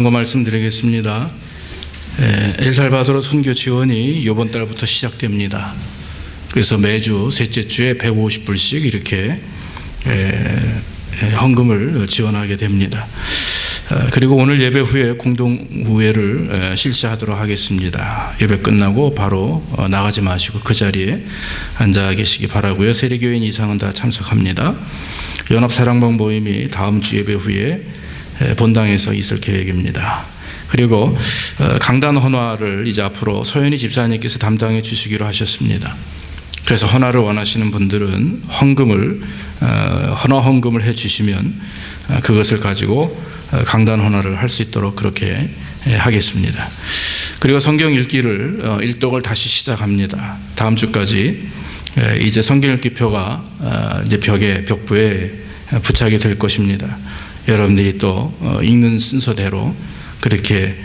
말씀드리겠습니다. 엘살바도르 선교 지원이 이번 달부터 시작됩니다. 그래서 매주 셋째 주에 150불씩 이렇게 헌금을 지원하게 됩니다. 그리고 오늘 예배 후에 공동후회를 실시하도록 하겠습니다. 예배 끝나고 바로 나가지 마시고 그 자리에 앉아 계시기 바라고요. 세례교인 이상은 다 참석합니다. 연합사랑방 모임이 다음 주 예배 후에 본당에서 있을 계획입니다. 그리고 강단 헌화를 이제 앞으로 서현희 집사님께서 담당해 주시기로 하셨습니다. 그래서 헌화를 원하시는 분들은 헌화 헌금을 해 주시면 그것을 가지고 강단 헌화를 할 수 있도록 그렇게 하겠습니다. 그리고 성경 읽기를 일독을 다시 시작합니다. 다음 주까지 이제 성경 읽기표가 이제 벽부에 부착이 될 것입니다. 여러분들이 또 읽는 순서대로 그렇게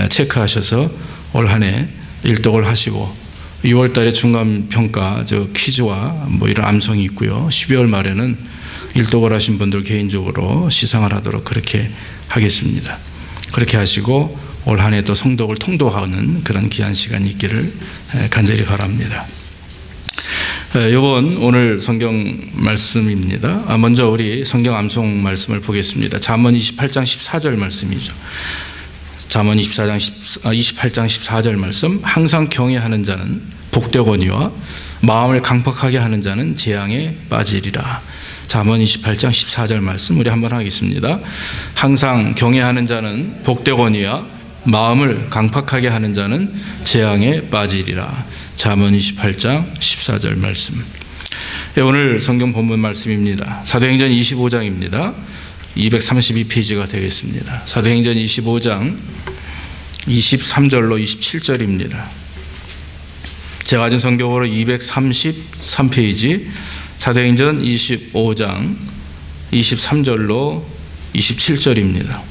체크하셔서 올 한 해 일독을 하시고 6월 달에 중간평가 퀴즈와 이런 암송이 있고요. 12월 말에는 일독을 하신 분들 개인적으로 시상을 하도록 그렇게 하겠습니다. 그렇게 하시고 올 한 해 또 성독을 통도하는 그런 귀한 시간이 있기를 간절히 바랍니다. 이번 오늘 성경 말씀입니다. 먼저 우리 성경 암송 말씀을 보겠습니다. 잠언 28장 14절 말씀이죠. 잠언 28장 14절 말씀. 항상 경외하는 자는 복되거니와 마음을 강팍하게 하는 자는 재앙에 빠지리라. 잠언 28장 14절 말씀 우리 한번 하겠습니다. 항상 경외하는 자는 복되거니와 마음을 강팍하게 하는 자는 재앙에 빠지리라. 잠언 28장 14절 말씀. 오늘 성경 본문 말씀입니다. 사도행전 25장입니다. 232페이지가 되겠습니다. 사도행전 25장 23절로 27절입니다. 제가 가진 성경으로 233페이지 사도행전 25장 23절로 27절입니다.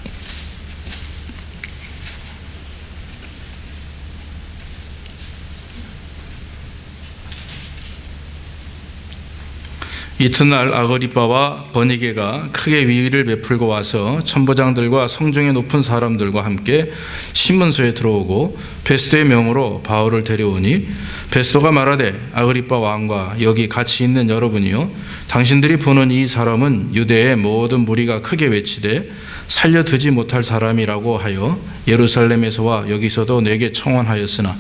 이튿날 아그리빠와 버니게가 크게 위의를 베풀고 와서 천부장들과 성중에 높은 사람들과 함께 신문소에 들어오고 베스도의 명으로 바울을 데려오니 베스도가 말하되 아그리빠 왕과 여기 같이 있는 여러분이요 당신들이 보는 이 사람은 유대의 모든 무리가 크게 외치되 살려두지 못할 사람이라고 하여 예루살렘에서와 여기서도 내게 청원하였으나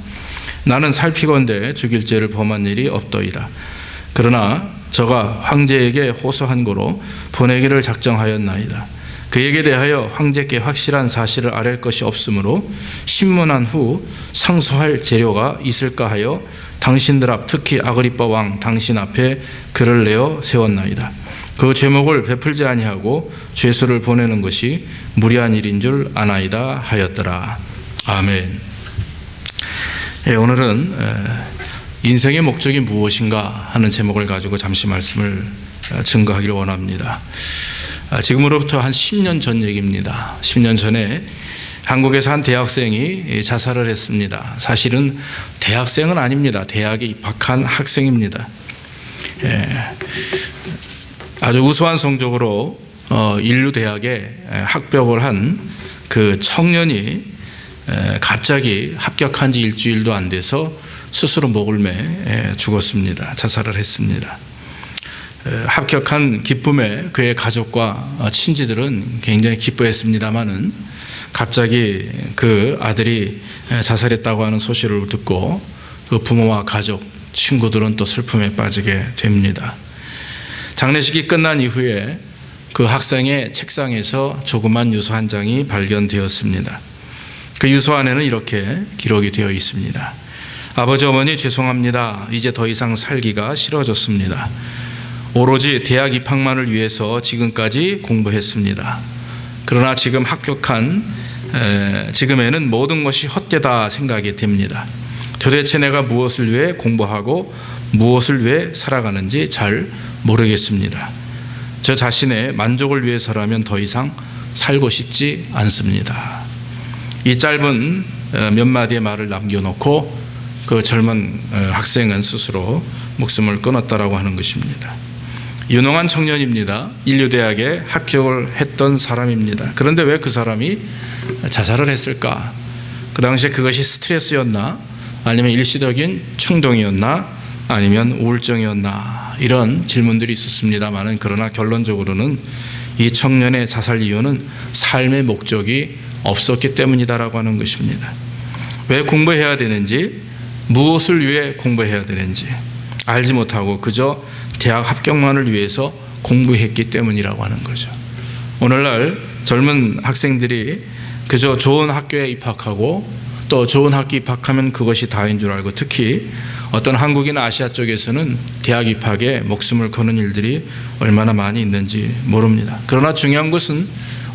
나는 살피건대 죽일 죄를 범한 일이 없더이다. 그러나 저가 황제에게 호소한 고로 보내기를 작정하였나이다. 그에게 대하여 황제께 확실한 사실을 아랠 것이 없으므로 신문한 후 상소할 재료가 있을까 하여 당신들 앞 특히 아그리빠 왕 당신 앞에 글을 내어 세웠나이다. 그 제목을 베풀지 아니하고 죄수를 보내는 것이 무리한 일인 줄 아나이다 하였더라. 아멘. 오늘은 인생의 목적이 무엇인가 하는 제목을 가지고 잠시 말씀을 증거하기를 원합니다. 지금으로부터 한 10년 전 얘기입니다. 10년 전에 한국에서 한 대학생이 자살을 했습니다. 사실은 대학생은 아닙니다. 대학에 입학한 학생입니다. 아주 우수한 성적으로 인류대학에 합격을 한 그 청년이 갑자기 합격한 지 일주일도 안 돼서 스스로 목을 매 죽었습니다. 자살을 했습니다. 합격한 기쁨에 그의 가족과 친지들은 굉장히 기뻐했습니다마는 갑자기 그 아들이 자살했다고 하는 소식을 듣고 그 부모와 가족, 친구들은 또 슬픔에 빠지게 됩니다. 장례식이 끝난 이후에 그 학생의 책상에서 조그만 유서 한 장이 발견되었습니다. 그 유서 안에는 이렇게 기록이 되어 있습니다. 아버지 어머니 죄송합니다. 이제 더 이상 살기가 싫어졌습니다. 오로지 대학 입학만을 위해서 지금까지 공부했습니다. 그러나 지금 지금에는 모든 것이 헛되다 생각이 됩니다. 도대체 내가 무엇을 위해 공부하고 무엇을 위해 살아가는지 잘 모르겠습니다. 저 자신의 만족을 위해서라면 더 이상 살고 싶지 않습니다. 이 짧은 몇 마디의 말을 남겨놓고 그 젊은 학생은 스스로 목숨을 끊었다라고 하는 것입니다. 유능한 청년입니다. 인류대학에 합격을 했던 사람입니다. 그런데 왜 그 사람이 자살을 했을까? 그 당시에 그것이 스트레스였나? 아니면 일시적인 충동이었나? 아니면 우울증이었나? 이런 질문들이 있었습니다만, 그러나 결론적으로는 이 청년의 자살 이유는 삶의 목적이 없었기 때문이다라고 하는 것입니다. 왜 공부해야 되는지, 무엇을 위해 공부해야 되는지 알지 못하고 그저 대학 합격만을 위해서 공부했기 때문이라고 하는 거죠. 오늘날 젊은 학생들이 그저 좋은 학교에 입학하고 또 좋은 학교 입학하면 그것이 다인 줄 알고, 특히 어떤 한국이나 아시아 쪽에서는 대학 입학에 목숨을 거는 일들이 얼마나 많이 있는지 모릅니다. 그러나 중요한 것은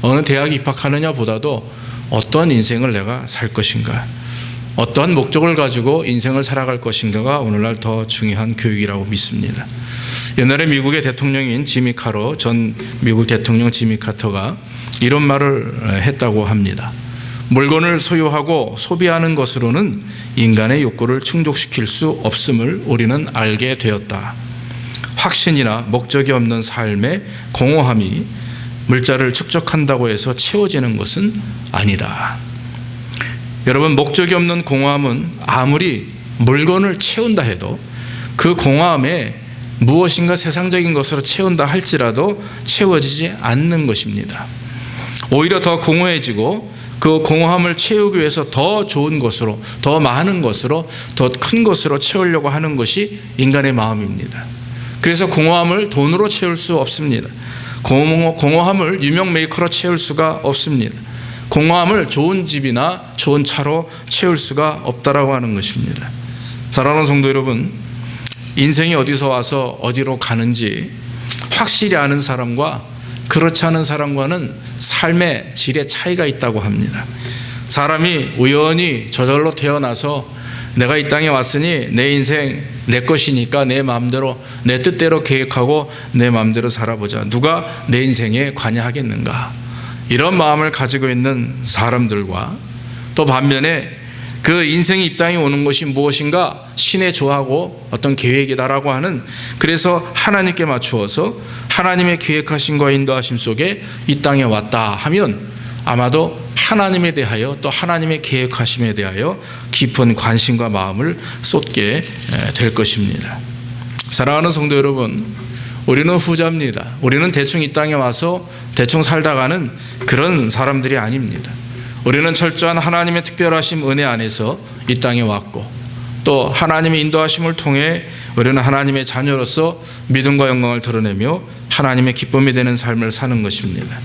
어느 대학 입학하느냐 보다도 어떤 인생을 내가 살 것인가, 어떤 목적을 가지고 인생을 살아갈 것인가가 오늘날 더 중요한 교육이라고 믿습니다. 옛날에 미국의 대통령인 지미 카터, 전 미국 대통령 지미 카터가 이런 말을 했다고 합니다. 물건을 소유하고 소비하는 것으로는 인간의 욕구를 충족시킬 수 없음을 우리는 알게 되었다. 확신이나 목적이 없는 삶의 공허함이 물자를 축적한다고 해서 채워지는 것은 아니다. 여러분, 목적이 없는 공허함은 아무리 물건을 채운다 해도 그 공허함에 무엇인가 세상적인 것으로 채운다 할지라도 채워지지 않는 것입니다. 오히려 더 공허해지고 그 공허함을 채우기 위해서 더 좋은 것으로, 더 많은 것으로, 더 큰 것으로 채우려고 하는 것이 인간의 마음입니다. 그래서 공허함을 돈으로 채울 수 없습니다. 공허함을 유명 메이커로 채울 수가 없습니다. 공허함을 좋은 집이나 좋은 차로 채울 수가 없다라고 하는 것입니다. 사랑하는 성도 여러분, 인생이 어디서 와서 어디로 가는지 확실히 아는 사람과 그렇지 않은 사람과는 삶의 질의 차이가 있다고 합니다. 사람이 우연히 저절로 태어나서 내가 이 땅에 왔으니 내 인생 내 것이니까 내 마음대로, 내 뜻대로 계획하고 내 마음대로 살아보자, 누가 내 인생에 관여하겠는가, 이런 마음을 가지고 있는 사람들과, 또 반면에 그 인생이 이 땅에 오는 것이 무엇인가 신의 조하고 어떤 계획이다라고 하는, 그래서 하나님께 맞추어서 하나님의 계획하심과 인도하심 속에 이 땅에 왔다 하면 아마도 하나님에 대하여, 또 하나님의 계획하심에 대하여 깊은 관심과 마음을 쏟게 될 것입니다. 사랑하는 성도 여러분, 우리는 후자입니다. 우리는 대충 이 땅에 와서 대충 살다가는 그런 사람들이 아닙니다. 우리는 철저한 하나님의 특별하심 은혜 안에서 이 땅에 왔고, 또 하나님의 인도하심을 통해 우리는 하나님의 자녀로서 믿음과 영광을 드러내며 하나님의 기쁨이 되는 삶을 사는 것입니다.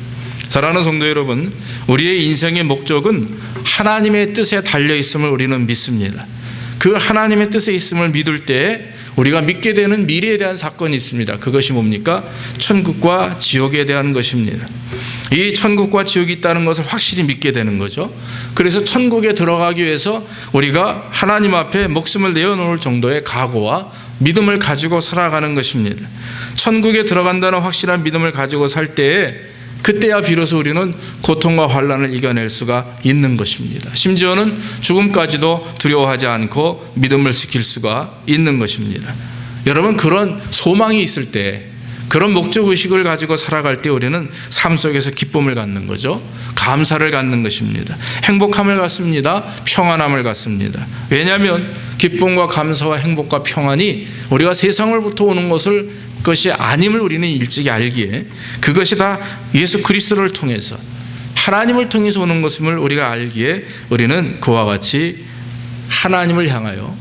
사랑하는 성도 여러분, 우리의 인생의 목적은 하나님의 뜻에 달려 있음을 우리는 믿습니다. 그 하나님의 뜻에 있음을 믿을 때 우리가 믿게 되는 미래에 대한 사건이 있습니다. 그것이 뭡니까? 천국과 지옥에 대한 것입니다. 이 천국과 지옥이 있다는 것을 확실히 믿게 되는 거죠. 그래서 천국에 들어가기 위해서 우리가 하나님 앞에 목숨을 내어놓을 정도의 각오와 믿음을 가지고 살아가는 것입니다. 천국에 들어간다는 확실한 믿음을 가지고 살 때에, 그때야 비로소 우리는 고통과 환난을 이겨낼 수가 있는 것입니다. 심지어는 죽음까지도 두려워하지 않고 믿음을 지킬 수가 있는 것입니다. 여러분, 그런 소망이 있을 때, 그런 목적의식을 가지고 살아갈 때 우리는 삶 속에서 기쁨을 갖는 거죠. 감사를 갖는 것입니다. 행복함을 갖습니다. 평안함을 갖습니다. 왜냐하면 기쁨과 감사와 행복과 평안이 우리가 세상으로부터 오는 것이 아님을 우리는 일찍이 알기에, 그것이 다 예수 그리스도를 통해서, 하나님을 통해서 오는 것임을 우리가 알기에 우리는 그와 같이 하나님을 향하여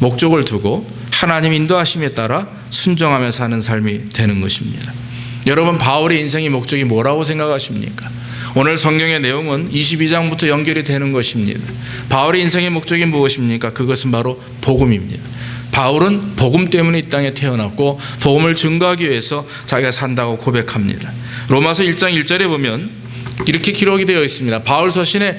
목적을 두고 하나님 인도하심에 따라 순종하며 사는 삶이 되는 것입니다. 여러분, 바울의 인생의 목적이 뭐라고 생각하십니까? 오늘 성경의 내용은 22장부터 연결이 되는 것입니다. 바울의 인생의 목적이 무엇입니까? 그것은 바로 복음입니다. 바울은 복음 때문에 이 땅에 태어났고 복음을 증거하기 위해서 자기가 산다고 고백합니다. 로마서 1장 1절에 보면 이렇게 기록이 되어 있습니다. 바울 서신의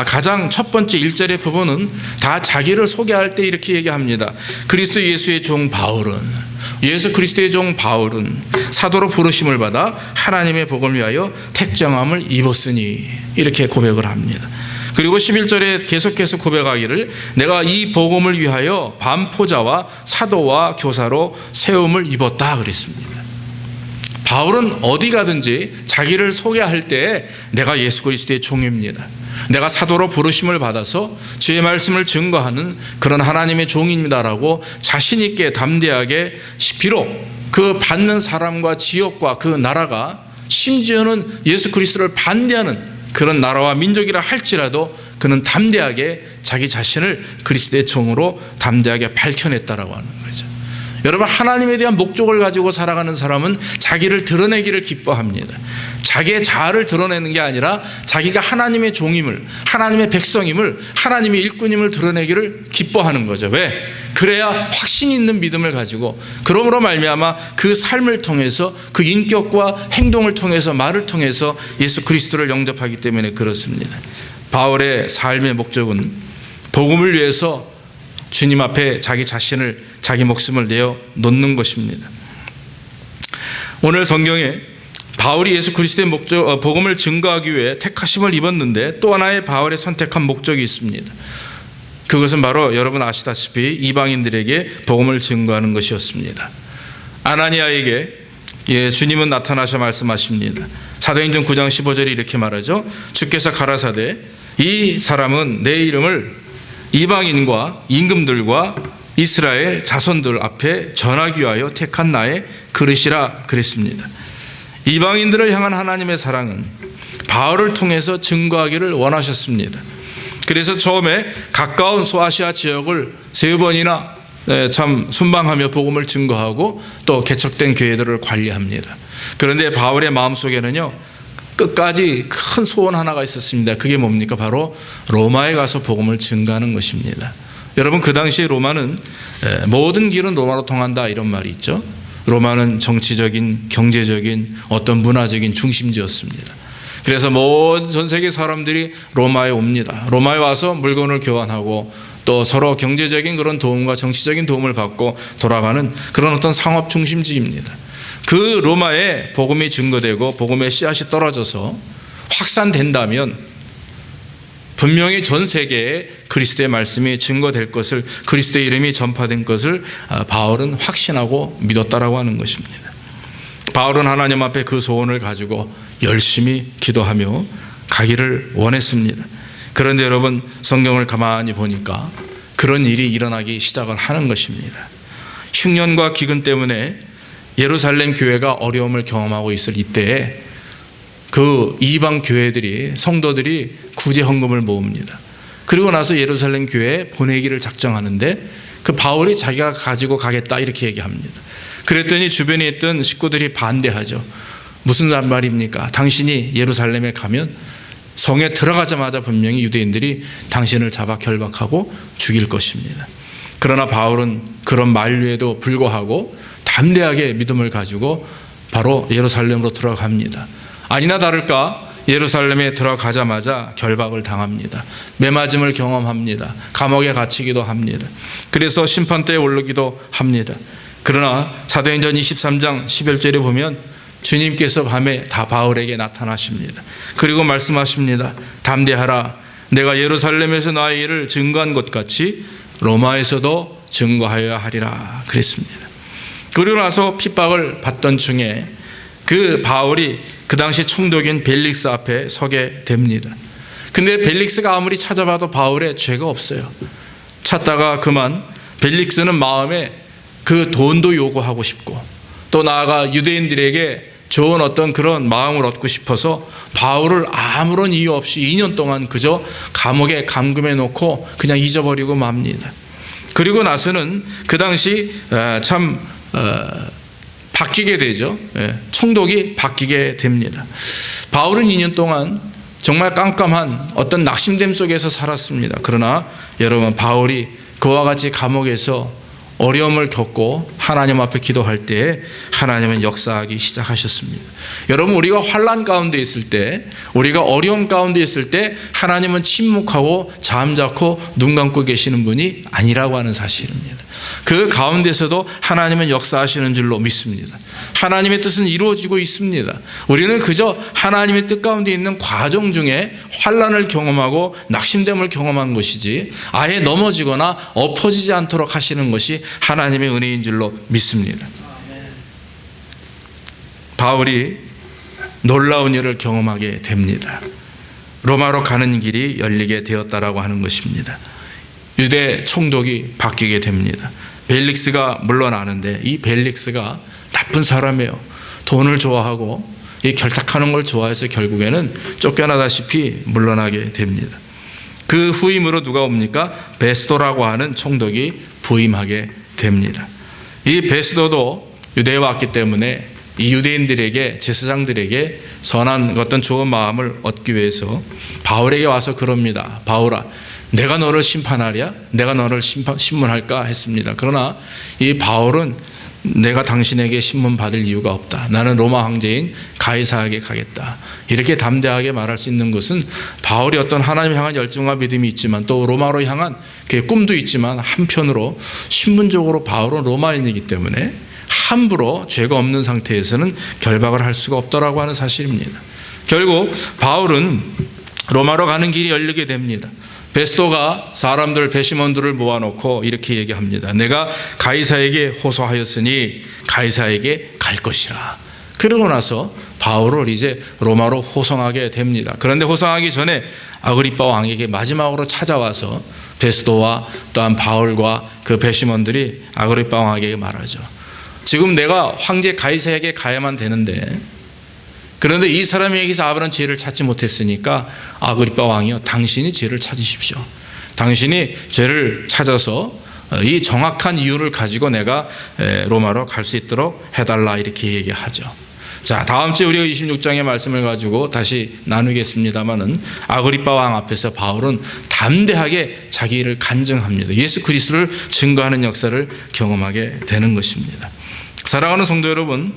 가장 첫 번째 1절의 부분은 다 자기를 소개할 때 이렇게 얘기합니다. 그리스도 예수의 종 바울은, 예수 그리스도의 종 바울은 사도로 부르심을 받아 하나님의 복음을 위하여 택정함을 입었으니, 이렇게 고백을 합니다. 그리고 11절에 계속해서 고백하기를 내가 이 복음을 위하여 반포자와 사도와 교사로 세움을 입었다 그랬습니다. 바울은 어디 가든지 자기를 소개할 때 내가 예수 그리스도의 종입니다. 내가 사도로 부르심을 받아서 주의 말씀을 증거하는 그런 하나님의 종입니다라고 자신 있게 담대하게, 비록 그 받는 사람과 지역과 그 나라가 심지어는 예수 그리스도를 반대하는 그런 나라와 민족이라 할지라도 그는 담대하게 자기 자신을 그리스도의 종으로 담대하게 밝혀냈다라고 하는 거죠. 여러분, 하나님에 대한 목적을 가지고 살아가는 사람은 자기를 드러내기를 기뻐합니다. 자기의 자아를 드러내는 게 아니라 자기가 하나님의 종임을, 하나님의 백성임을, 하나님의 일꾼임을 드러내기를 기뻐하는 거죠. 왜? 그래야 확신 있는 믿음을 가지고, 그러므로 말미암아 그 삶을 통해서, 그 인격과 행동을 통해서, 말을 통해서 예수 그리스도를 영접하기 때문에 그렇습니다. 바울의 삶의 목적은 복음을 위해서 주님 앞에 자기 자신을, 자기 목숨을 내어 놓는 것입니다. 오늘 성경에 바울이 예수 그리스도의 목적, 복음을 증거하기 위해 택하심을 입었는데 또 하나의 바울의 선택한 목적이 있습니다. 그것은 바로 여러분 아시다시피 이방인들에게 복음을 증거하는 것이었습니다. 아나니아에게 주님은 나타나셔 말씀하십니다. 사도행전 9장 15절이 이렇게 말하죠. 주께서 가라사대 이 사람은 내 이름을 이방인과 임금들과 이스라엘 자손들 앞에 전하기 위하여 택한 나의 그릇이라 그랬습니다. 이방인들을 향한 하나님의 사랑은 바울을 통해서 증거하기를 원하셨습니다. 그래서 처음에 가까운 소아시아 지역을 3번이나 참 순방하며 복음을 증거하고 또 개척된 교회들을 관리합니다. 그런데 바울의 마음속에는요, 끝까지 큰 소원 하나가 있었습니다. 그게 뭡니까? 바로 로마에 가서 복음을 증거하는 것입니다. 여러분, 그 당시에 로마는 모든 길은 로마로 통한다 이런 말이 있죠. 로마는 정치적인, 경제적인, 어떤 문화적인 중심지였습니다. 그래서 전 세계 사람들이 로마에 옵니다. 로마에 와서 물건을 교환하고 또 서로 경제적인 그런 도움과 정치적인 도움을 받고 돌아가는 그런 어떤 상업 중심지입니다. 그 로마에 복음이 증거되고 복음의 씨앗이 떨어져서 확산된다면 분명히 전 세계에 그리스도의 말씀이 증거될 것을, 그리스도의 이름이 전파된 것을 바울은 확신하고 믿었다라고 하는 것입니다. 바울은 하나님 앞에 그 소원을 가지고 열심히 기도하며 가기를 원했습니다. 그런데 여러분, 성경을 가만히 보니까 그런 일이 일어나기 시작을 하는 것입니다. 흉년과 기근 때문에 예루살렘 교회가 어려움을 경험하고 있을 이때에 그 이방 교회들이, 성도들이 구제 헌금을 모읍니다. 그리고 나서 예루살렘 교회에 보내기를 작정하는데 그 바울이 자기가 가지고 가겠다 이렇게 얘기합니다. 그랬더니 주변에 있던 식구들이 반대하죠. 무슨 말입니까? 당신이 예루살렘에 가면 성에 들어가자마자 분명히 유대인들이 당신을 잡아 결박하고 죽일 것입니다. 그러나 바울은 그런 만류에도 불구하고 담대하게 믿음을 가지고 바로 예루살렘으로 들어갑니다. 아니나 다를까 예루살렘에 들어가자마자 결박을 당합니다. 매맞음을 경험합니다. 감옥에 갇히기도 합니다. 그래서 심판대에 오르기도 합니다. 그러나 사도행전 23장 11절에 보면 주님께서 밤에 다 바울에게 나타나십니다. 그리고 말씀하십니다. 담대하라. 내가 예루살렘에서 나의 일을 증거한 것 같이 로마에서도 증거하여야 하리라 그랬습니다. 그리고 나서 핍박을 받던 중에 그 바울이 그 당시 총독인 벨릭스 앞에 서게 됩니다. 근데 벨릭스가 아무리 찾아봐도 바울의 죄가 없어요. 찾다가 그만 벨릭스는 마음에 그 돈도 요구하고 싶고 또 나아가 유대인들에게 좋은 어떤 그런 마음을 얻고 싶어서 바울을 아무런 이유 없이 2년 동안 그저 감옥에 감금해 놓고 그냥 잊어버리고 맙니다. 그리고 나서는 그 당시 참 바뀌게 되죠. 총독이 바뀌게 됩니다. 바울은 2년 동안 정말 깜깜한 어떤 낙심됨 속에서 살았습니다. 그러나 여러분, 바울이 그와 같이 감옥에서 어려움을 겪고 하나님 앞에 기도할 때에 하나님은 역사하기 시작하셨습니다. 여러분, 우리가 환난 가운데 있을 때, 우리가 어려움 가운데 있을 때 하나님은 침묵하고 잠자코 눈 감고 계시는 분이 아니라고 하는 사실입니다. 그 가운데서도 하나님은 역사하시는 줄로 믿습니다. 하나님의 뜻은 이루어지고 있습니다. 우리는 그저 하나님의 뜻 가운데 있는 과정 중에 환난을 경험하고 낙심됨을 경험한 것이지 아예 넘어지거나 엎어지지 않도록 하시는 것이 하나님의 은혜인 줄로 믿습니다. 바울이 놀라운 일을 경험하게 됩니다. 로마로 가는 길이 열리게 되었다라고 하는 것입니다. 유대 총독이 바뀌게 됩니다. 벨릭스가 물러나는데 이 벨릭스가 나쁜 사람이에요. 돈을 좋아하고 이 결탁하는 걸 좋아해서 결국에는 쫓겨나다시피 물러나게 됩니다. 그 후임으로 누가 옵니까? 베스도라고 하는 총독이 부임하게 됩니다. 이 베스도도 유대에 왔기 때문에 이 유대인들에게, 제사장들에게 선한 어떤 좋은 마음을 얻기 위해서 바울에게 와서 그럽니다. 바울아, 내가 너를 심판하랴? 내가 너를 신문할까? 했습니다. 그러나 이 바울은 내가 당신에게 신문 받을 이유가 없다. 나는 로마 황제인 가이사에게 가겠다. 이렇게 담대하게 말할 수 있는 것은 바울이 어떤 하나님 향한 열정과 믿음이 있지만 또 로마로 향한 그의 꿈도 있지만 한편으로 신분적으로 바울은 로마인이기 때문에 함부로 죄가 없는 상태에서는 결박을 할 수가 없다라고 하는 사실입니다. 결국 바울은 로마로 가는 길이 열리게 됩니다. 베스도가 사람들, 배심원들을 모아놓고 이렇게 얘기합니다. 내가 가이사에게 호소하였으니 가이사에게 갈 것이라. 그러고 나서 바울을 이제 로마로 호송하게 됩니다. 그런데 호송하기 전에 아그리빠 왕에게 마지막으로 찾아와서 베스도와 또한 바울과 그 배심원들이 아그리빠 왕에게 말하죠. 지금 내가 황제 가이사에게 가야만 되는데, 그런데 이 사람에게서 아브라함 죄를 찾지 못했으니까 아그리빠 왕이요, 당신이 죄를 찾으십시오. 당신이 죄를 찾아서 이 정확한 이유를 가지고 내가 로마로 갈 수 있도록 해달라, 이렇게 얘기하죠. 자, 다음 주에 우리가 26장의 말씀을 가지고 다시 나누겠습니다만은 아그리빠 왕 앞에서 바울은 담대하게 자기 일을 간증합니다. 예수 그리스도를 증거하는 역사를 경험하게 되는 것입니다. 사랑하는 성도 여러분,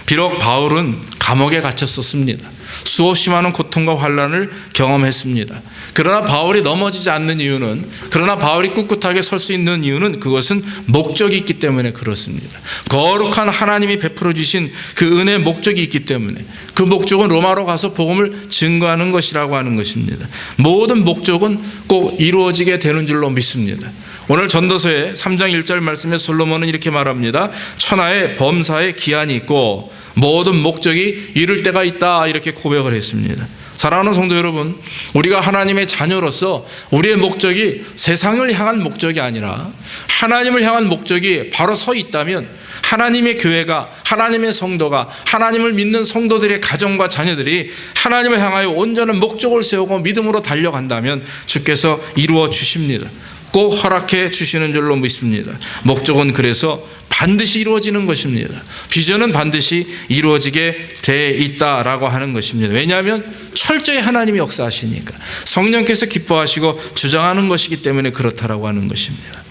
비록 바울은 감옥에 갇혔었습니다. 수없이 많은 고통과 환난을 경험했습니다. 그러나 바울이 넘어지지 않는 이유는, 그러나 바울이 꿋꿋하게 설 수 있는 이유는 그것은 목적이 있기 때문에 그렇습니다. 거룩한 하나님이 베풀어 주신 그 은혜의 목적이 있기 때문에, 그 목적은 로마로 가서 복음을 증거하는 것이라고 하는 것입니다. 모든 목적은 꼭 이루어지게 되는 줄로 믿습니다. 오늘 전도서의 3장 1절 말씀에 솔로몬은 이렇게 말합니다. 천하의 범사에 기한이 있고 모든 목적이 이룰 때가 있다, 이렇게 고백을 했습니다. 사랑하는 성도 여러분, 우리가 하나님의 자녀로서 우리의 목적이 세상을 향한 목적이 아니라 하나님을 향한 목적이 바로 서 있다면, 하나님의 교회가, 하나님의 성도가, 하나님을 믿는 성도들의 가정과 자녀들이 하나님을 향하여 온전한 목적을 세우고 믿음으로 달려간다면 주께서 이루어 주십니다. 꼭 허락해 주시는 줄로 믿습니다. 목적은 그래서 반드시 이루어지는 것입니다. 비전은 반드시 이루어지게 돼 있다라고 하는 것입니다. 왜냐하면 철저히 하나님이 역사하시니까, 성령께서 기뻐하시고 주장하는 것이기 때문에 그렇다라고 하는 것입니다.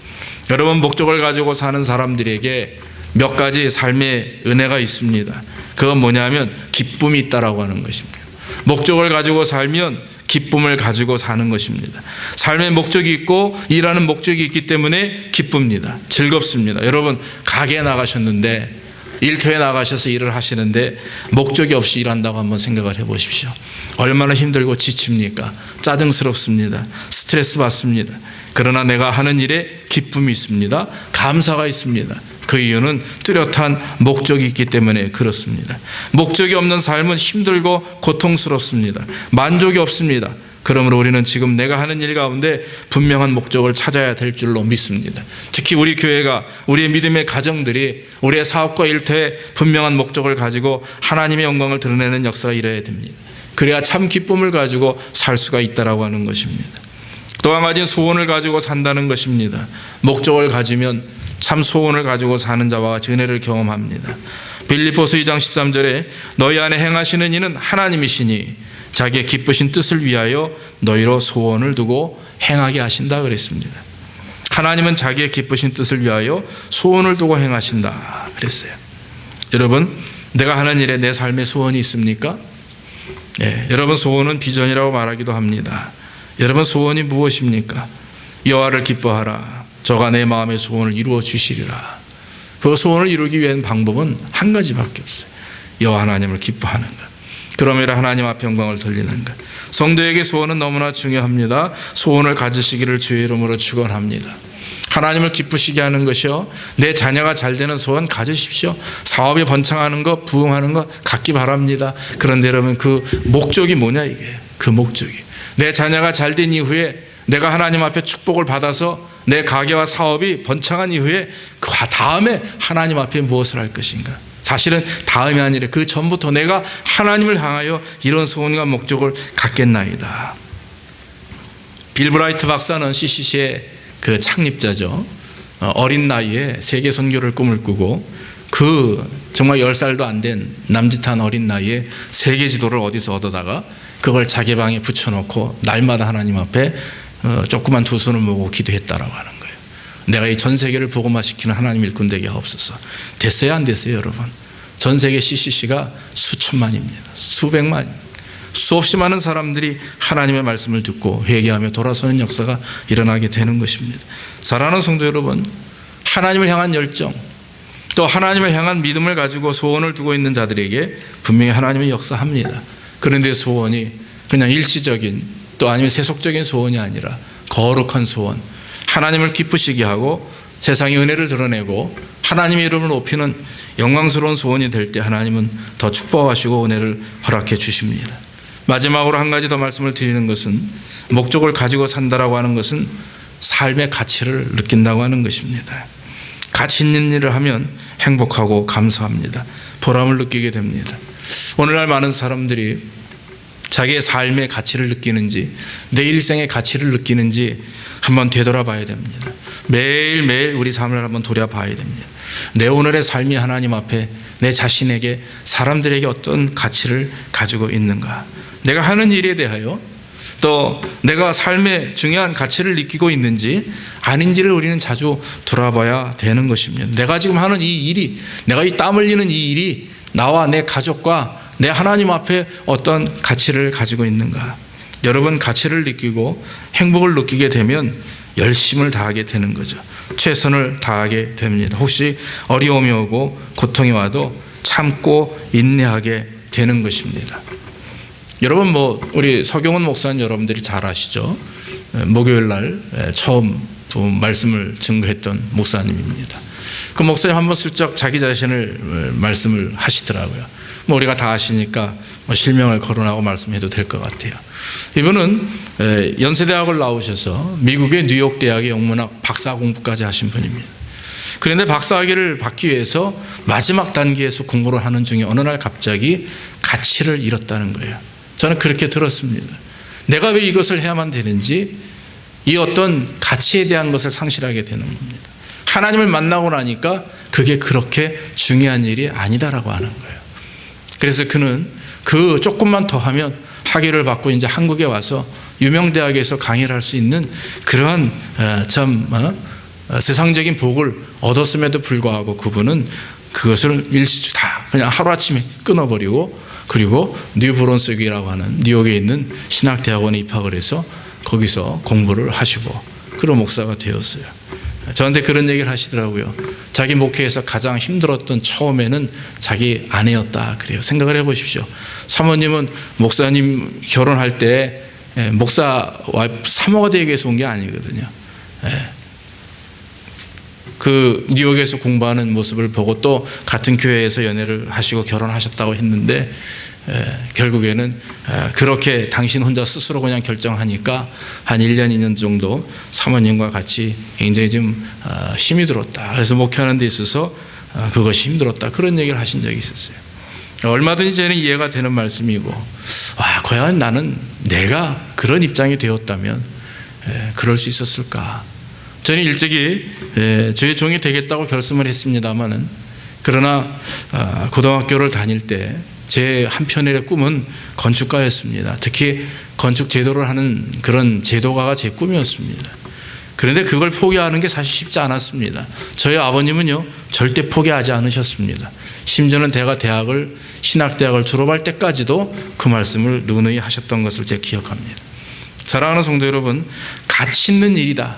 여러분, 목적을 가지고 사는 사람들에게 몇 가지 삶의 은혜가 있습니다. 그건 뭐냐면 기쁨이 있다라고 하는 것입니다. 목적을 가지고 살면 기쁨을 가지고 사는 것입니다. 삶의 목적이 있고 일하는 목적이 있기 때문에 기쁩니다. 즐겁습니다. 여러분, 가게에 나가셨는데, 일터에 나가셔서 일을 하시는데 목적이 없이 일한다고 한번 생각을 해보십시오. 얼마나 힘들고 지칩니까? 짜증스럽습니다. 스트레스 받습니다. 그러나 내가 하는 일에 기쁨이 있습니다. 감사가 있습니다. 그 이유는 뚜렷한 목적이 있기 때문에 그렇습니다. 목적이 없는 삶은 힘들고 고통스럽습니다. 만족이 없습니다. 그러므로 우리는 지금 내가 하는 일 가운데 분명한 목적을 찾아야 될 줄로 믿습니다. 특히 우리 교회가, 우리의 믿음의 가정들이 우리의 사업과 일터에 분명한 목적을 가지고 하나님의 영광을 드러내는 역사가 일어야 됩니다. 그래야 참 기쁨을 가지고 살 수가 있다라고 하는 것입니다. 또 한 가지는 소원을 가지고 산다는 것입니다. 목적을 가지면 참 소원을 가지고 사는 자와 같이 은혜를 경험합니다. 빌립보서 2장 13절에 너희 안에 행하시는 이는 하나님이시니 자기의 기쁘신 뜻을 위하여 너희로 소원을 두고 행하게 하신다 그랬습니다. 하나님은 자기의 기쁘신 뜻을 위하여 소원을 두고 행하신다 그랬어요. 여러분, 내가 하는 일에 내 삶의 소원이 있습니까? 여러분, 소원은 비전이라고 말하기도 합니다. 여러분, 소원이 무엇입니까? 여호와를 기뻐하라. 저가 내 마음의 소원을 이루어 주시리라. 그 소원을 이루기 위한 방법은 한 가지밖에 없어요. 여호와 하나님을 기뻐하는 것. 그러므로 하나님 앞에 영광을 돌리는 것. 성도에게 소원은 너무나 중요합니다. 소원을 가지시기를 주의 이름으로 축원합니다. 하나님을 기쁘시게 하는 것이요, 내 자녀가 잘 되는 소원 가지십시오. 사업이 번창하는 것, 부흥하는 것 갖기 바랍니다. 그런데 여러분, 그 목적이 뭐냐, 이게 그 목적이 내 자녀가 잘 된 이후에 내가 하나님 앞에 축복을 받아서 내 가게와 사업이 번창한 이후에 그 다음에 하나님 앞에 무엇을 할 것인가. 사실은 다음이 아니라 그 전부터 내가 하나님을 향하여 이런 소원과 목적을 갖겠나이다. 빌 브라이트 박사는 CCC의 그 창립자죠. 어린 나이에 세계 선교를 꿈을 꾸고 그 정말 10살도 안 된 남짓한 어린 나이에 세계 지도를 어디서 얻어다가 그걸 자기 방에 붙여놓고 날마다 하나님 앞에 조그만 두 손을 모으고 기도했다라고 하는 거예요. 내가 이 전 세계를 복음화시키는 하나님 일꾼 되게 하옵소서. 됐어요, 안 됐어요, 여러분? 전 세계 CCC가 수천만입니다. 수백만, 수없이 많은 사람들이 하나님의 말씀을 듣고 회개하며 돌아서는 역사가 일어나게 되는 것입니다. 사랑하는 성도 여러분, 하나님을 향한 열정, 또 하나님을 향한 믿음을 가지고 소원을 두고 있는 자들에게 분명히 하나님이 역사합니다. 그런데 소원이 그냥 일시적인 또 아니면 세속적인 소원이 아니라 거룩한 소원, 하나님을 기쁘시게 하고 세상의 은혜를 드러내고 하나님의 이름을 높이는 영광스러운 소원이 될 때 하나님은 더 축복하시고 은혜를 허락해 주십니다. 마지막으로 한 가지 더 말씀을 드리는 것은, 목적을 가지고 산다라고 하는 것은 삶의 가치를 느낀다고 하는 것입니다. 가치 있는 일을 하면 행복하고 감사합니다. 보람을 느끼게 됩니다. 오늘날 많은 사람들이 자기의 삶의 가치를 느끼는지, 내 일생의 가치를 느끼는지 한번 되돌아봐야 됩니다. 매일매일 우리 삶을 한번 돌아봐야 됩니다. 내 오늘의 삶이 하나님 앞에 내 자신에게, 사람들에게 어떤 가치를 가지고 있는가, 내가 하는 일에 대하여 또 내가 삶의 중요한 가치를 느끼고 있는지 아닌지를 우리는 자주 돌아봐야 되는 것입니다. 내가 지금 하는 이 일이, 내가 이 땀 흘리는 이 일이 나와 내 가족과 내 하나님 앞에 어떤 가치를 가지고 있는가. 여러분, 가치를 느끼고 행복을 느끼게 되면 열심을 다하게 되는 거죠. 최선을 다하게 됩니다. 혹시 어려움이 오고 고통이 와도 참고 인내하게 되는 것입니다. 여러분, 우리 서경훈 목사님 여러분들이 잘 아시죠? 목요일 날 처음 말씀을 증거했던 목사님입니다. 그 목사님 한번 슬쩍 자기 자신을 말씀을 하시더라고요. 우리가 다 아시니까 실명을 거론하고 말씀해도 될 것 같아요. 이분은 연세대학을 나오셔서 미국의 뉴욕 대학의 영문학 박사 공부까지 하신 분입니다. 그런데 박사학위를 받기 위해서 마지막 단계에서 공부를 하는 중에 어느 날 갑자기 가치를 잃었다는 거예요. 저는 그렇게 들었습니다. 내가 왜 이것을 해야만 되는지, 이 어떤 가치에 대한 것을 상실하게 되는 겁니다. 하나님을 만나고 나니까 그게 그렇게 중요한 일이 아니다라고 하는 거예요. 그래서 그는 그 조금만 더 하면 학위를 받고 이제 한국에 와서 유명 대학에서 강의를 할 수 있는 그런 세상적인 복을 얻었음에도 불구하고 그분은 그것을 일시적 다 그냥 하루아침에 끊어버리고, 그리고 뉴브론스윅이라고 하는 뉴욕에 있는 신학대학원에 입학을 해서 거기서 공부를 하시고 그런 목사가 되었어요. 저한테 그런 얘기를 하시더라고요. 자기 목회에서 가장 힘들었던 처음에는 자기 아내였다 그래요. 생각을 해보십시오. 사모님은 목사님 결혼할 때 목사 와이프 사모가 되기 위해서 온 게 아니거든요. 그 뉴욕에서 공부하는 모습을 보고 또 같은 교회에서 연애를 하시고 결혼하셨다고 했는데 결국에는 그렇게 당신 혼자 스스로 그냥 결정하니까 한 1년, 2년 정도 사모님과 같이 굉장히 좀 힘이 들었다. 그래서 목회하는 데 있어서 그것이 힘들었다. 그런 얘기를 하신 적이 있었어요. 얼마든지 저는 이해가 되는 말씀이고, 과연 나는 내가 그런 입장이 되었다면 그럴 수 있었을까. 저는 일찍이 저의 종이 되겠다고 결심을 했습니다마는, 그러나 고등학교를 다닐 때 제 한편의 꿈은 건축가였습니다. 특히 건축 제도를 하는 그런 제도가가 제 꿈이었습니다. 그런데 그걸 포기하는 게 사실 쉽지 않았습니다. 저희 아버님은요, 절대 포기하지 않으셨습니다. 심지어는 대학을 신학대학을 졸업할 때까지도 그 말씀을 누누이 하셨던 것을 제가 기억합니다. 사랑하는 성도 여러분, 가치 있는 일이다.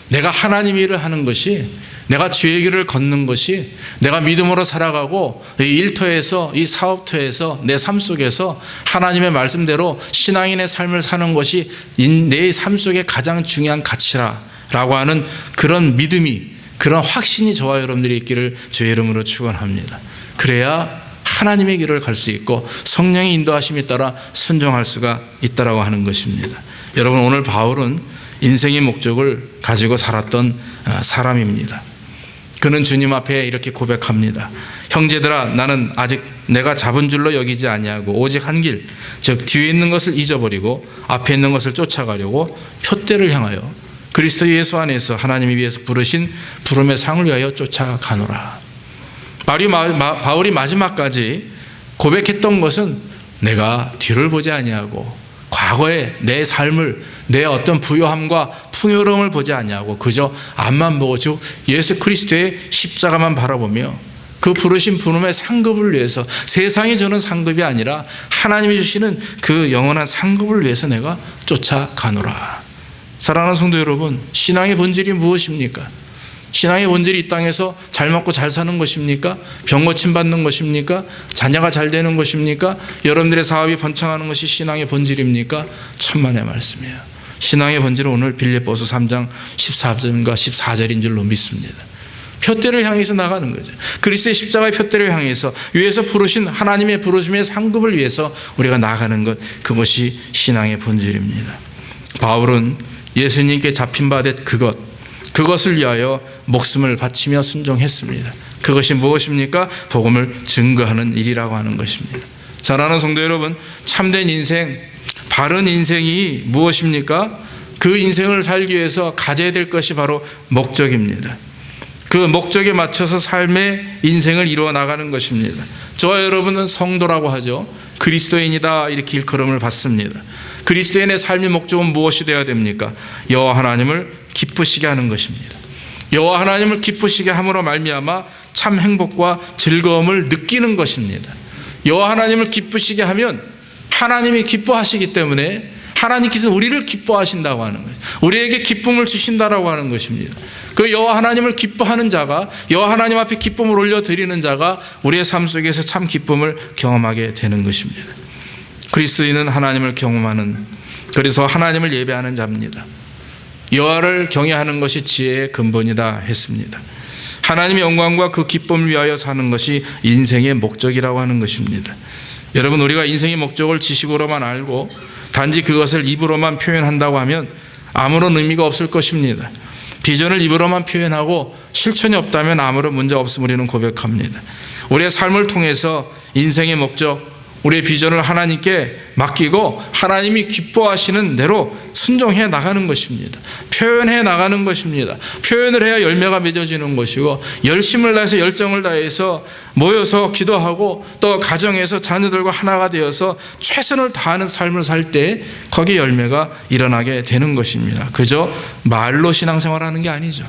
내가 하나님의 일을 하는 것이, 내가 주의 길을 걷는 것이, 내가 믿음으로 살아가고 이 일터에서, 이 사업터에서, 내 삶 속에서 하나님의 말씀대로 신앙인의 삶을 사는 것이 내 삶 속에 가장 중요한 가치라 라고 하는 그런 믿음이, 그런 확신이 저와 여러분들이 있기를 주의 이름으로 축원합니다. 그래야 하나님의 길을 갈 수 있고 성령의 인도하심에 따라 순종할 수가 있다라고 하는 것입니다. 여러분, 오늘 바울은 인생의 목적을 가지고 살았던 사람입니다. 그는 주님 앞에 이렇게 고백합니다. 형제들아, 나는 아직 내가 잡은 줄로 여기지 아니하고 오직 한 길, 즉 뒤에 있는 것을 잊어버리고 앞에 있는 것을 쫓아가려고 표대를 향하여 그리스도 예수 안에서 하나님이 위해서 부르신 부름의 상을 위하여 쫓아가노라. 바울이 마지막까지 고백했던 것은 내가 뒤를 보지 아니하고 과거의 내 삶을, 내 어떤 부요함과 풍요로움을 보지 아니하고 그저 앞만 보고 즉 예수 그리스도의 십자가만 바라보며 그 부르신 부름의 상급을 위해서, 세상이 주는 상급이 아니라 하나님이 주시는 그 영원한 상급을 위해서 내가 쫓아가노라. 사랑하는 성도 여러분, 신앙의 본질이 무엇입니까? 신앙의 본질이 이 땅에서 잘 먹고 잘 사는 것입니까? 병 고침 받는 것입니까? 자녀가 잘 되는 것입니까? 여러분들의 사업이 번창하는 것이 신앙의 본질입니까? 천만의 말씀이에요. 신앙의 본질은 오늘 빌립보서 3장 13절과 14절인 줄로 믿습니다. 표대를 향해서 나가는 거죠. 그리스도의 십자가의 표대를 향해서 위에서 부르신 하나님의 부르심의 상급을 위해서 우리가 나가는 것, 그것이 신앙의 본질입니다. 바울은 예수님께 잡힌 바 된 그것을 위하여 목숨을 바치며 순종했습니다. 그것이 무엇입니까? 복음을 증거하는 일이라고 하는 것입니다. 사랑하는 성도 여러분, 참된 인생, 바른 인생이 무엇입니까? 그 인생을 살기 위해서 가져야 될 것이 바로 목적입니다. 그 목적에 맞춰서 삶의 인생을 이루어 나가는 것입니다. 저와 여러분은 성도라고 하죠. 그리스도인이다, 이렇게 일컬음을 받습니다. 그리스도인의 삶의 목적은 무엇이 되어야 됩니까? 여호와 하나님을 기쁘시게 하는 것입니다. 여호와 하나님을 기쁘시게 함으로 말미암아 참 행복과 즐거움을 느끼는 것입니다. 여호와 하나님을 기쁘시게 하면 하나님이 기뻐하시기 때문에 하나님께서 우리를 기뻐하신다고 하는 거예요. 우리에게 기쁨을 주신다라고 하는 것입니다. 그 여호와 하나님을 기뻐하는 자가, 여호와 하나님 앞에 기쁨을 올려드리는 자가 우리의 삶 속에서 참 기쁨을 경험하게 되는 것입니다. 그리스도인은 하나님을 경험하는, 그래서 하나님을 예배하는 자입니다. 여호와를 경외하는 것이 지혜의 근본이다 했습니다. 하나님의 영광과 그 기쁨을 위하여 사는 것이 인생의 목적이라고 하는 것입니다. 여러분, 우리가 인생의 목적을 지식으로만 알고 단지 그것을 입으로만 표현한다고 하면 아무런 의미가 없을 것입니다. 비전을 입으로만 표현하고 실천이 없다면 아무런 문제 없음을 우리는 고백합니다. 우리의 삶을 통해서 인생의 목적, 우리의 비전을 하나님께 맡기고 하나님이 기뻐하시는 대로 순종해 나가는 것입니다. 표현해 나가는 것입니다. 표현을 해야 열매가 맺어지는 것이고, 열심을 다해서 열정을 다해서 모여서 기도하고 또 가정에서 자녀들과 하나가 되어서 최선을 다하는 삶을 살 때 거기에 열매가 일어나게 되는 것입니다. 그저 말로 신앙생활하는 게 아니죠.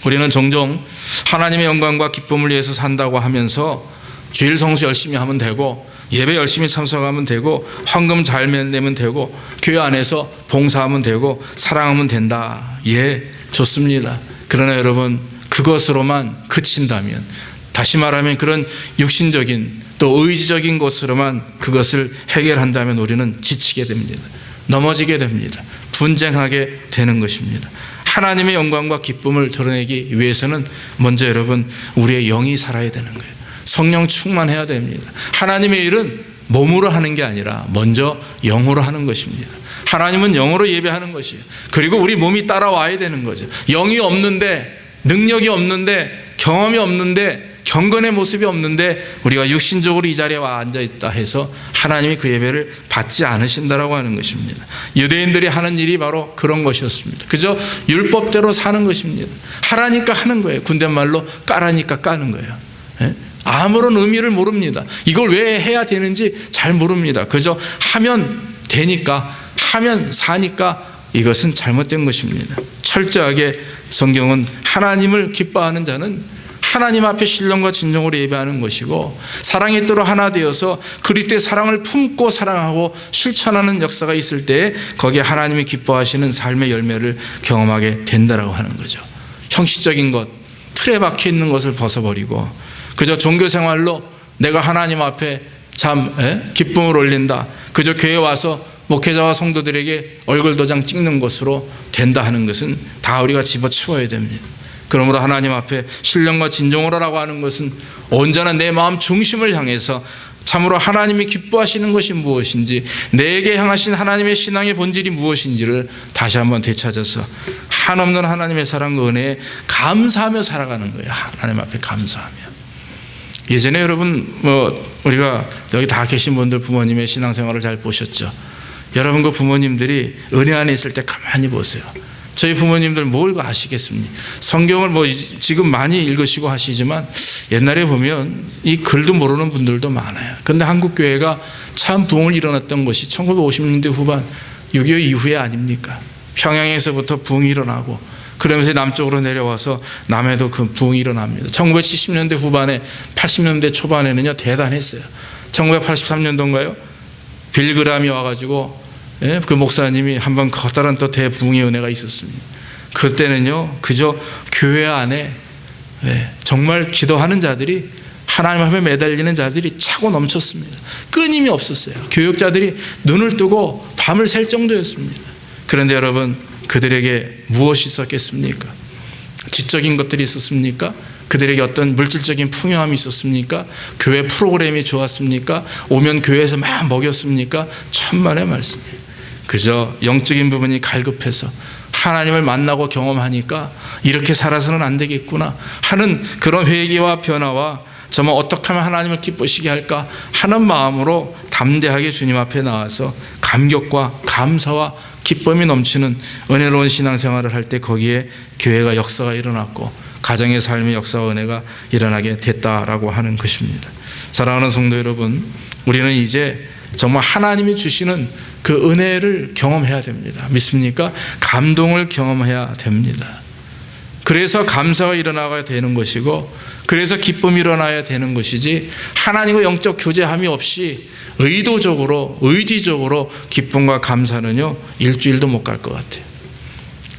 우리는 종종 하나님의 영광과 기쁨을 위해서 산다고 하면서 주일 성수 열심히 하면 되고, 예배 열심히 참석하면 되고, 헌금 잘 내면 되고, 교회 안에서 봉사하면 되고, 사랑하면 된다. 예, 좋습니다. 그러나 여러분, 그것으로만 그친다면, 다시 말하면 그런 육신적인 또 의지적인 것으로만 그것을 해결한다면 우리는 지치게 됩니다. 넘어지게 됩니다. 분쟁하게 되는 것입니다. 하나님의 영광과 기쁨을 드러내기 위해서는 먼저 여러분, 우리의 영이 살아야 되는 거예요. 성령 충만해야 됩니다. 하나님의 일은 몸으로 하는 게 아니라 먼저 영으로 하는 것입니다. 하나님은 영으로 예배하는 것이에요. 그리고 우리 몸이 따라와야 되는 거죠. 영이 없는데, 능력이 없는데, 경험이 없는데, 경건의 모습이 없는데 우리가 육신적으로 이 자리에 와 앉아있다 해서 하나님이 그 예배를 받지 않으신다라고 하는 것입니다. 유대인들이 하는 일이 바로 그런 것이었습니다. 그저 율법대로 사는 것입니다. 하라니까 하는 거예요. 군대말로 까라니까 까는 거예요. 아무런 의미를 모릅니다. 이걸 왜 해야 되는지 잘 모릅니다. 그저 하면 되니까, 하면 사니까 이것은 잘못된 것입니다. 철저하게 성경은 하나님을 기뻐하는 자는 하나님 앞에 신령과 진정으로 예배하는 것이고, 사랑의 때로 하나 되어서 그리스도의 사랑을 품고 사랑하고 실천하는 역사가 있을 때 거기에 하나님이 기뻐하시는 삶의 열매를 경험하게 된다라고 하는 거죠. 형식적인 것, 틀에 박혀 있는 것을 벗어버리고 그저 종교 생활로 내가 하나님 앞에 참 기쁨을 올린다, 그저 교회 와서 목회자와 성도들에게 얼굴 도장 찍는 것으로 된다 하는 것은 다 우리가 집어치워야 됩니다. 그러므로 하나님 앞에 신령과 진정으로 라고 하는 것은 온전한 내 마음 중심을 향해서 참으로 하나님이 기뻐하시는 것이 무엇인지, 내게 향하신 하나님의 신앙의 본질이 무엇인지를 다시 한번 되찾아서 한없는 하나님의 사랑과 은혜에 감사하며 살아가는 거예요. 하나님 앞에 감사하며. 예전에 여러분 우리가 여기 다 계신 분들 부모님의 신앙생활을 잘 보셨죠. 여러분 그 부모님들이 은혜 안에 있을 때 가만히 보세요. 저희 부모님들 뭘 아시겠습니까? 성경을 지금 많이 읽으시고 하시지만 옛날에 보면 이 글도 모르는 분들도 많아요. 그런데 한국 교회가 참 부흥을 일어났던 것이 1950년대 후반 6.25 이후에 아닙니까? 평양에서부터 부흥이 일어나고 그러면서 남쪽으로 내려와서 남해도 그 부흥이 일어납니다. 1970년대 후반에 80년대 초반에는요 대단했어요. 1983년도인가요? 빌그람이 와가지고 그 목사님이 한번 커다란 또 대부흥의 은혜가 있었습니다. 그때는요 그저 교회 안에 정말 기도하는 자들이, 하나님 앞에 매달리는 자들이 차고 넘쳤습니다. 끊임이 없었어요. 교육자들이 눈을 뜨고 밤을 샐 정도였습니다. 그런데 여러분, 그들에게 무엇이 있었겠습니까? 지적인 것들이 있었습니까? 그들에게 어떤 물질적인 풍요함이 있었습니까? 교회 프로그램이 좋았습니까? 오면 교회에서 막 먹였습니까? 천만의 말씀이에요. 그저 영적인 부분이 갈급해서 하나님을 만나고 경험하니까 이렇게 살아서는 안 되겠구나 하는 그런 회개와 변화와 정말 어떻게 하면 하나님을 기쁘시게 할까 하는 마음으로 담대하게 주님 앞에 나와서 감격과 감사와 기쁨이 넘치는 은혜로운 신앙생활을 할 때 거기에 교회가 역사가 일어났고 가정의 삶의 역사와 은혜가 일어나게 됐다라고 하는 것입니다. 사랑하는 성도 여러분, 우리는 이제 정말 하나님이 주시는 그 은혜를 경험해야 됩니다. 믿습니까? 감동을 경험해야 됩니다. 그래서 감사가 일어나야 되는 것이고, 그래서 기쁨이 일어나야 되는 것이지, 하나님과 영적 교제함이 없이 의도적으로 의지적으로 기쁨과 감사는요 일주일도 못 갈 것 같아요.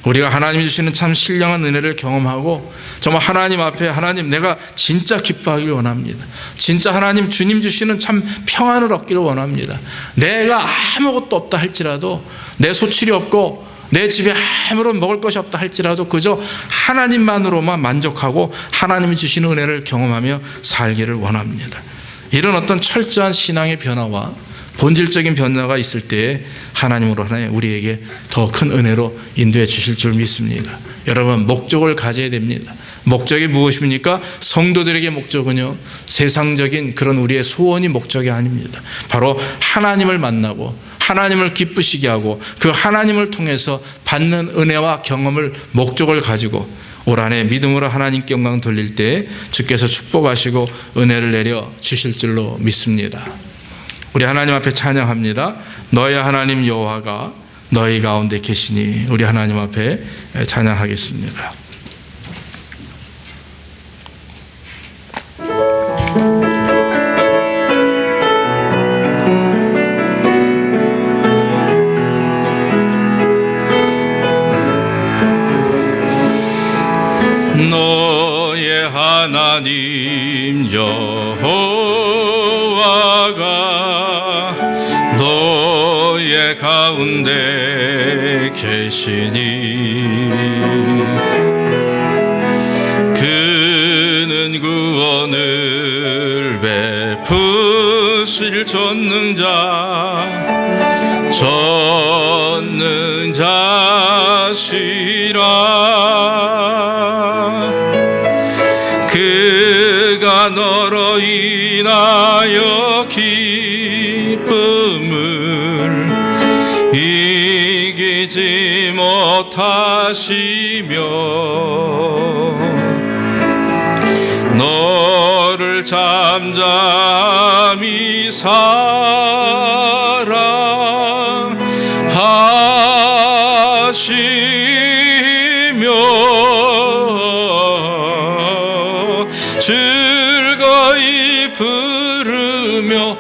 우리가 하나님이 주시는 참 신령한 은혜를 경험하고 정말 하나님 앞에, 하나님 내가 진짜 기뻐하길 원합니다. 진짜 하나님 주님 주시는 참 평안을 얻기를 원합니다. 내가 아무것도 없다 할지라도, 내 소출이 없고 내 집에 아무런 먹을 것이 없다 할지라도 그저 하나님만으로만 만족하고 하나님이 주시는 은혜를 경험하며 살기를 원합니다. 이런 어떤 철저한 신앙의 변화와 본질적인 변화가 있을 때에 하나님으로 하나님 우리에게 더 큰 은혜로 인도해 주실 줄 믿습니다. 여러분, 목적을 가져야 됩니다. 목적이 무엇입니까? 성도들에게 목적은요 세상적인 그런 우리의 소원이 목적이 아닙니다. 바로 하나님을 만나고 하나님을 기쁘시게 하고 그 하나님을 통해서 받는 은혜와 경험을 목적을 가지고 올 한해 믿음으로 하나님께 영광 돌릴 때 주께서 축복하시고 은혜를 내려 주실 줄로 믿습니다. 우리 하나님 앞에 찬양합니다. 너의 하나님 여호와가 너희 가운데 계시니. 우리 하나님 앞에 찬양하겠습니다. 너의 하나님 여호와가 너의 가운데 계시니 그는 구원을 베푸실 전능자시라. 그가 너로 인하여 기쁨을 이기지 못하시며 너를 잠잠히 사랑하시며 즐거이 부르며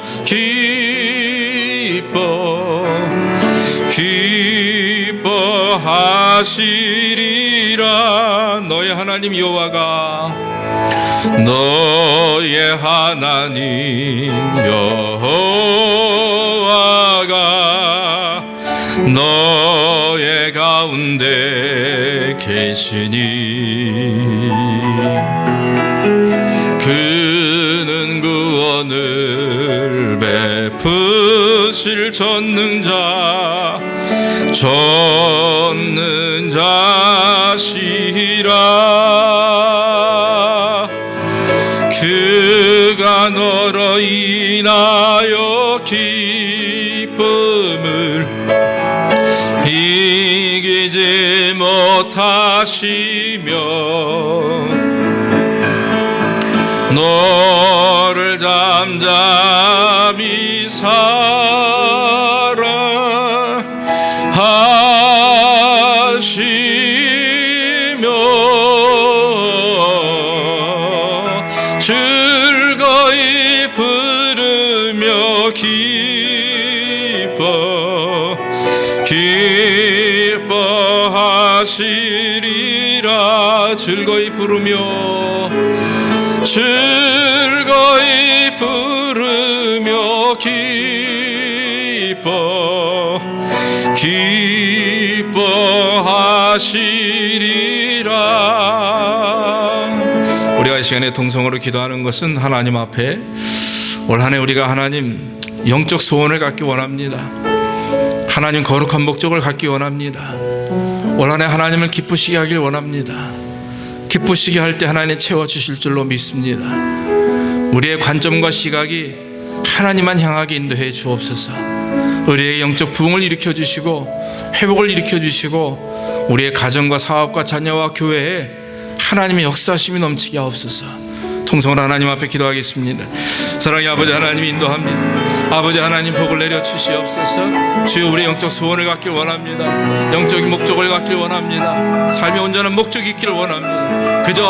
기뻐하시리라. 너의 하나님 여호와가 너의 하나님 여호와가 너의 가운데 계시니 그는 구원을 베푸실 전능자시라. 그가 너로 인하여 기쁨을 이기지 못하시며 너를 잠잠히 사랑하시며 즐거이 부르며 기뻐하시리라. 즐거이 부르며 기뻐하시리라. 우리가 이 시간에 동성으로 기도하는 것은 하나님 앞에 올 한 해 우리가 하나님 영적 소원을 갖기 원합니다. 하나님 거룩한 목적을 갖기 원합니다. 올 한 해 하나님을 기쁘시게 하길 원합니다. 기쁘시게 할 때 하나님 채워주실 줄로 믿습니다. 우리의 관점과 시각이 하나님만 향하게 인도해 주옵소서. 우리의 영적 부흥을 일으켜 주시고 회복을 일으켜 주시고 우리의 가정과 사업과 자녀와 교회에 하나님의 역사심이 넘치게 하옵소서. 통성을 하나님 앞에 기도하겠습니다. 사랑의 아버지 하나님 인도합니다. 아버지 하나님 복을 내려 주시옵소서. 주여 우리의 영적 소원을 갖길 원합니다. 영적인 목적을 갖길 원합니다. 삶의 온전한 목적이 있기를 원합니다. 그저